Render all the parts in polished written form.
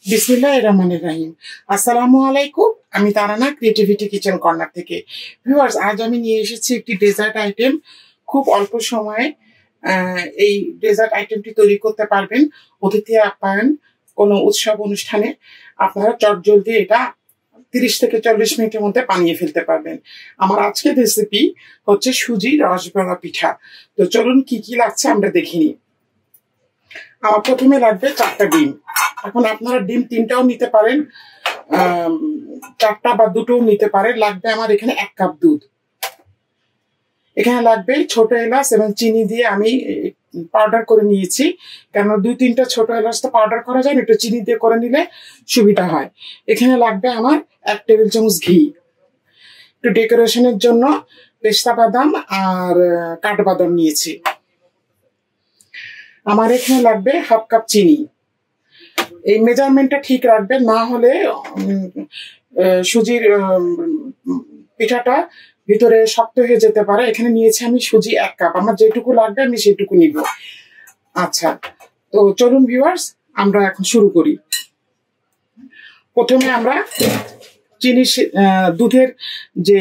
বিসমিল্লাহির রহমানির রহিম। আসসালামু আলাইকুম। আমি তারানা ক্রিয়েটিভিটি কিচেন কর্নার থেকে। ভিউয়ার্স, আজ আমি নিয়ে এসেছি একটি ডেজার্ট আইটেম। খুব অল্প সময়ে এই ডেজার্ট আইটেমটি তৈরি করতে পারবেন। অতিথি আপ্যায়ন, কোনো উৎসব অনুষ্ঠানে আপনারা চটজলদি এটা 30 থেকে 40 মিনিটের মধ্যে বানিয়ে ফেলতে পারবেন। আমার আজকের রেসিপি হচ্ছে সুজির রসগোল্লা পিঠা। তো চলুন কি কি লাগছে আমরা দেখিনি। আমার প্রথমে লাগবে 4টা ডিম। এখন আপনারা ডিম 3টাও নিতে পারেন, 4টা বা 2টোও নিতে পারেন। লাগবে আমার এখানে 1 কাপ দুধ। এখানে লাগবে ছোট এলাচ এবং চিনি দিয়ে আমি পাউডার করে নিয়েছি, কারণ 2-3টা ছোট এলাচ তো পাউডার করা যায় না, একটু চিনি দিয়ে করে নিলে সুবিধা হয়। এখানে লাগবে আমার 1 টেবিল চামচ ঘি। একটু ডেকোরেশনের জন্য পেস্তা বাদাম আর কাঠবাদাম নিয়েছি। আমার এখানে লাগবে 1/2 কাপ চিনি। এই মেজারমেন্টটা ঠিক রাখবেন, না হলে সুজির পিঠাটা ভিতরে শক্ত হয়ে যেতে পারে। এখানে নিয়েছি আমি সুজি 1 কাপ। আমার যেটুকু লাগবে আমি সেটুকু নিব। আচ্ছা, তো চলুন ভিউয়ার্স, আমরা এখন শুরু করি। প্রথমে আমরা চিনি দুধের যে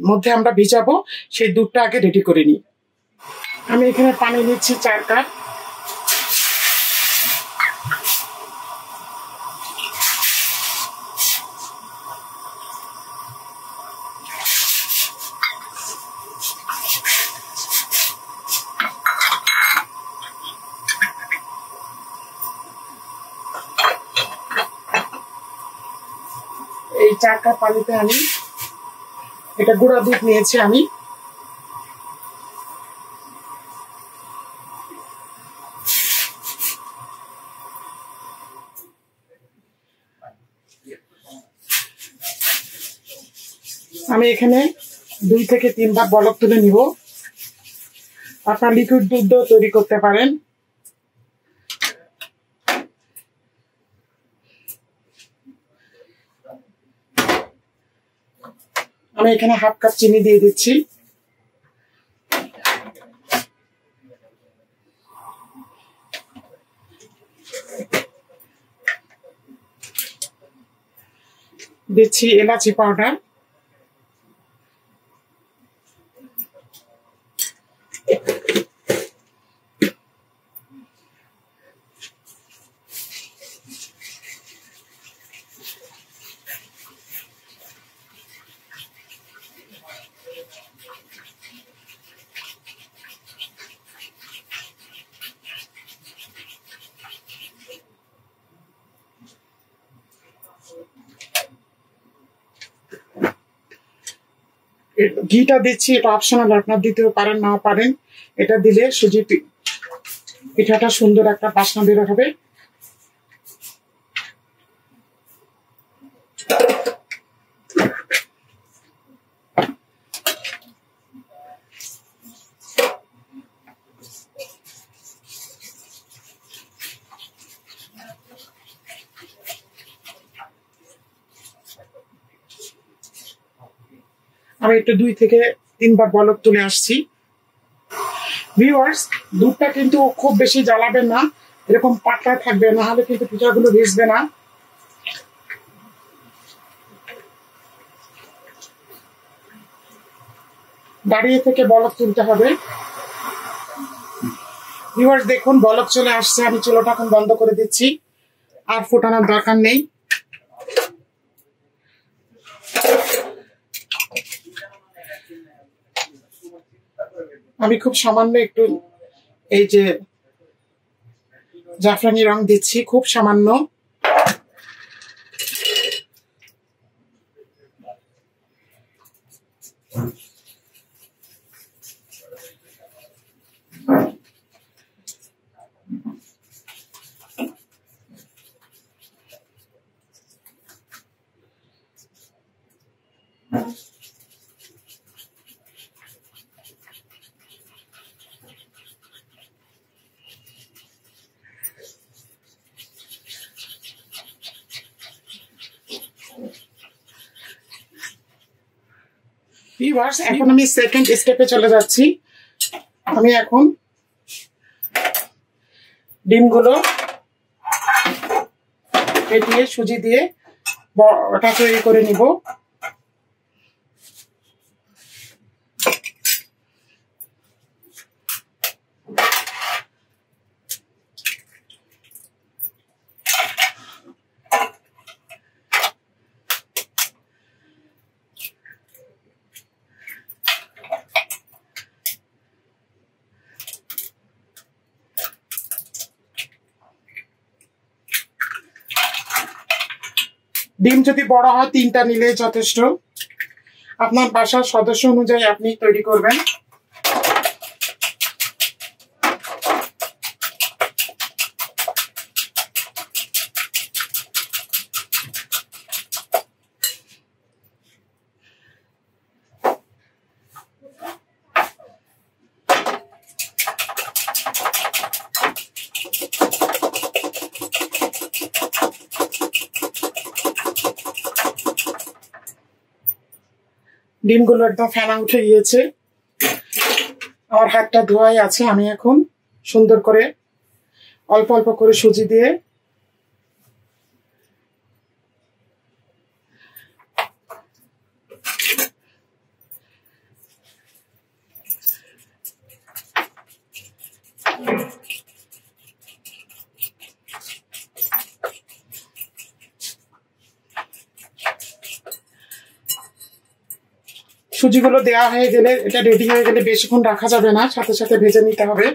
মধ্যে আমরা ভিজাবো সেই দুধটা আগে রেডি করে নিই। আমি এখানে পানি নিচ্ছি 4 কাপ। এই 4 কাপ পানিতে আমি এটা গুঁড়া দুধ নিয়েছি। আমি এখানে 2 থেকে 3 বার বলক তুলে নিব। আপনার লিকুইড দুধ তৈরি করতে পারেন। আমি এখানে 1/2 কাপ চিনি দিয়ে দিচ্ছি। দিচ্ছি এলাচি পাউডার। ঘিটা দিচ্ছি, এটা অপশনাল, আপনার দিতেও পারেন নাও পারেন। এটা দিলে সুজি পিঠাটা সুন্দর একটা বাসনা বের হবে। আমি একটু 2 থেকে 3 বার বলক তুলে আসছি। ভিউয়ার্স, দুধটা কিন্তু খুব বেশি জ্বালাবেন না, এরকম পাতলা থাকবে, না হলে কিন্তু পিঠাগুলো ভিজবে না। দাঁড়িয়ে থেকে বলক তুলতে হবে। ভিউয়ার্স দেখুন, বলক চলে আসছে। আমি চুলাটা এখন বন্ধ করে দিচ্ছি, আর ফোটানোর দরকার নেই। আমি খুব সামান্য একটু এই যে জাফরানি রং দিচ্ছি, খুব সামান্য। ভিউয়ার্স, এখন আমি সেকেন্ড স্টেপে চলে যাচ্ছি। আমি এখন ডিমগুলো ফেটিয়ে সুজি দিয়ে ওটা তৈরি করে নিব। ডিম যদি বড় হয় 3টা নিলেই যথেষ্ট। আপনার বাসার সদস্য অনুযায়ী আপনি তৈরি করবেন। ডিমগুলো একদম ফেনা উঠে গিয়েছে। আমার হাতটা ধোয়াই আছে। আমি এখন সুন্দর করে অল্প অল্প করে সুজি দিয়ে সুজিগুলো দেওয়া হয়ে গেলে, এটা রেডি হয়ে গেলে বেশিক্ষণ রাখা যাবে না, সাথে সাথে ভেজে নিতে হবে।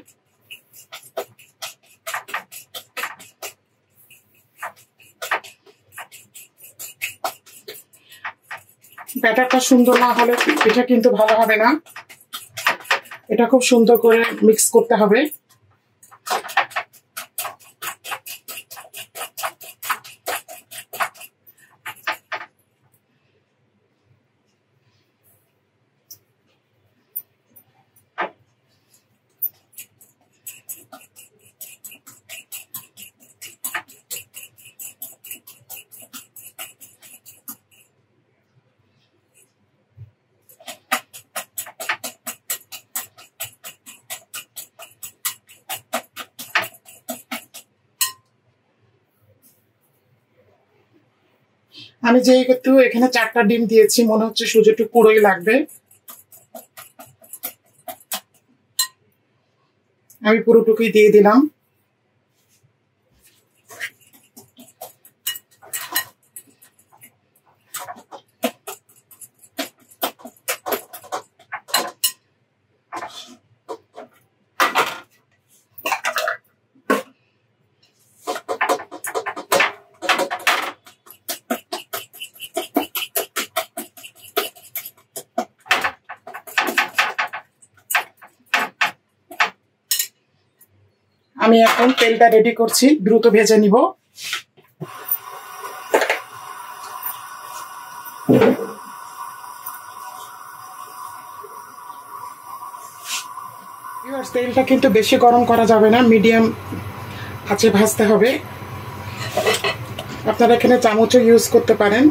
ব্যাটারটা সুন্দর না হলে পিঠা কিন্তু ভালো হবে না। এটা খুব সুন্দর করে মিক্স করতে হবে। আমি যেহেতু এখানে 4টা ডিম দিয়েছি, মনে হচ্ছে সুজিটা পুরোই লাগবে। আমি পুরোটুকুই দিয়ে দিলাম। আমি এখন তেলটা রেডি করছি, দ্রুত ভেজে নিব। তেলটা কিন্তু বেশি গরম করা যাবে না, মিডিয়াম আঁচে ভাজতে হবে। আপনারা এখানে চামচও ইউজ করতে পারেন।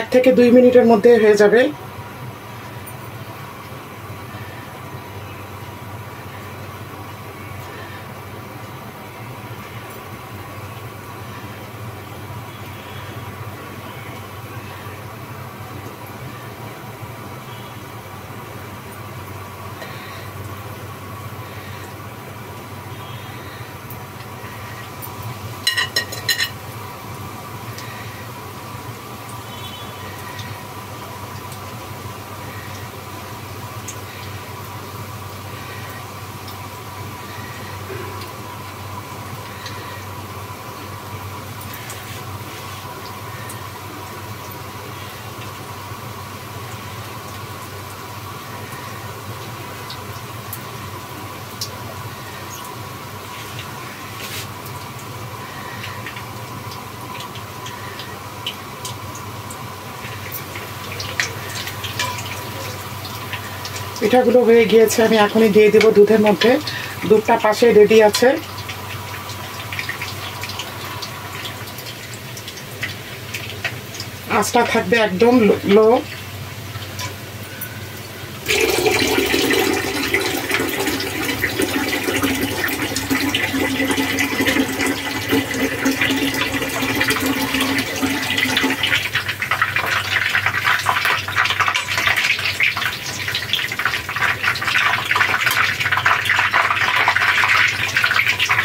এক থেকে 2 মিনিটের মধ্যে হয়ে যাবে। পিঠাগুলো হয়ে গিয়েছে, আমি এখনই দিয়ে দেব দুধের মধ্যে। দুধটা পাশে রেডি আছে। আঁচটা থাকবে একদম লো।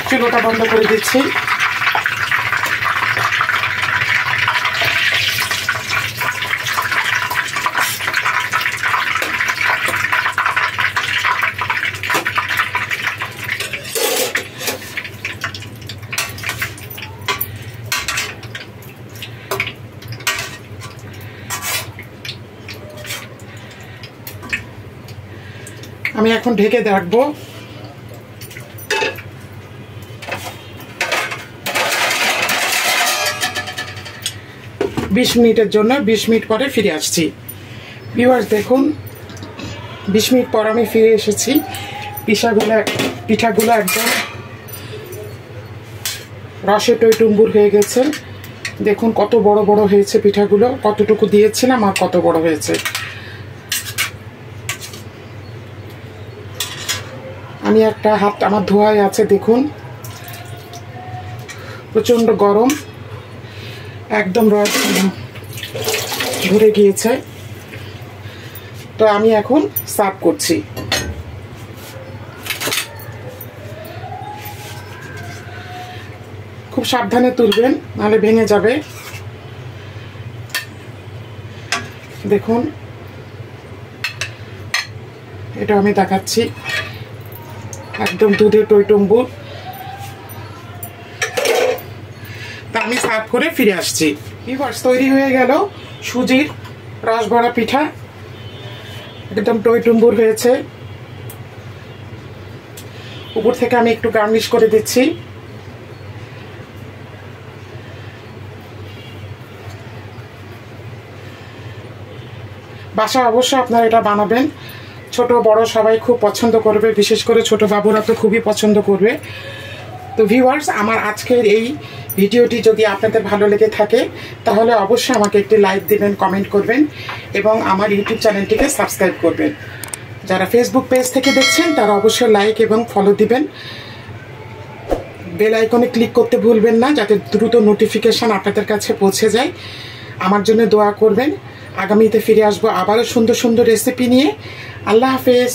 চুলোটা বন্ধ করে দিচ্ছি। আমি এখন ঢেকে রাখবো। 20 মিনিটের জন্য। 20 মিনিট পরে ফিরে আসছি। ভিউয়ার্স দেখুন, 20 মিনিট পর আমি ফিরে এসেছি। পিঠাগুলো একদম রসে টইটুম্বুর হয়ে গেছে। দেখুন কত বড় বড় হয়েছে পিঠাগুলো। কতটুকু দিয়েছিলাম আর কত বড় হয়েছে। আমি একটা হাত আমার ধোয়াই আছে, দেখুন প্রচণ্ড গরম, একদম রস ধরে গিয়েছে। তো আমি এখন সার্ভ করছি। খুব সাবধানে তুলবেন, নাহলে ভেঙে যাবে। দেখুন এটা আমি দেখাচ্ছি, একদম দুধে টইটুম্বুর। তা আমি সার্ভ করে ফিরে আসছি। ভিউয়ার্স তৈরি হয়ে গেল সুজির রস ভরা পিঠা। একদম টইটুম্বুর হয়েছে। উপর থেকে আমি একটু গার্নিশ করে দিচ্ছি। বাসায় অবশ্যই আপনারা এটা বানাবেন। ছোট বড় সবাই খুব পছন্দ করবে, বিশেষ করে ছোট বাবুরা তো খুবই পছন্দ করবে। তো ভিউয়ার্স, আমার আজকের এই ভিডিওটি যদি আপনাদের ভালো লেগে থাকে তাহলে অবশ্যই আমাকে একটি লাইক দিবেন, কমেন্ট করবেন এবং আমার ইউটিউব চ্যানেলটিকে সাবস্ক্রাইব করবেন। যারা ফেসবুক পেজ থেকে দেখছেন তারা অবশ্যই লাইক এবং ফলো দিবেন। বেল আইকনে ক্লিক করতে ভুলবেন না, যাতে দ্রুত নোটিফিকেশান আপনাদের কাছে পৌঁছে যায়। আমার জন্য দোয়া করবেন। আগামীতে ফিরে আসবো আবারও সুন্দর সুন্দর রেসিপি নিয়ে। আল্লাহ হাফেজ।